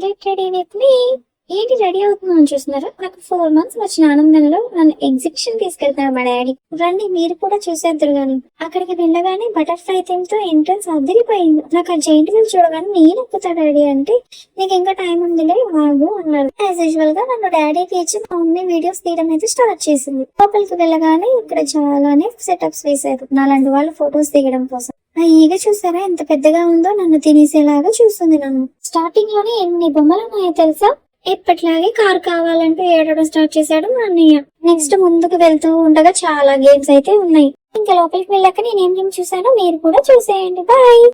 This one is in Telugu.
Get ready with me. ఏంటి రెడీ అవుతుందని చూస్తున్నారా? నాకు 4 months వచ్చిన ఆనందంలో నన్ను ఎగ్జిబిషన్ తీసుకెళ్తారు మా డాడీ. రండి మీరు కూడా చూసేద్దరు గాని. అక్కడికి వెళ్ళగానే బటర్ఫ్లై థీమ్ తో ఎంట్రన్స్ అదిరిపోయింది. నాకు ఆ జైంట్ వీల్ చూడగానే నేను ఎక్కుతా డాడీ అంటే, నీకు ఇంకా టైం ఉందిలే వాగు అన్నారు. యాజ్ యూజువల్ గా నన్ను డాడీకి ఇచ్చి మా మమ్మీ వీడియోస్ తీయడం అయితే స్టార్ట్ చేసింది. లోపలికి వెళ్ళగానే ఇక్కడ చాలానే సెటప్స్ వేశారు నాలాంటి వాళ్ళు ఫొటోస్ దిగడం కోసం. ఆ ఈగ చూసారా ఎంత పెద్దగా ఉందో, నన్ను తినేసేలాగా చూస్తుంది నన్ను. స్టార్టింగ్ లోనే ఎన్ని బొమ్మలు ఉన్నాయో తెలుసా? ఎప్పటిలాగే కార్ కావాలంటూ ఏడవడం స్టార్ట్ చేశాడు మా అన్నయ్య. నెక్స్ట్ ముందుకు వెళ్తూ ఉండగా చాలా గేమ్స్ అయితే ఉన్నాయి. ఇంకా లోపలికి వెళ్ళాక నేనేం గేమ్ చూసానో మీరు కూడా చూసేయండి. బాయ్.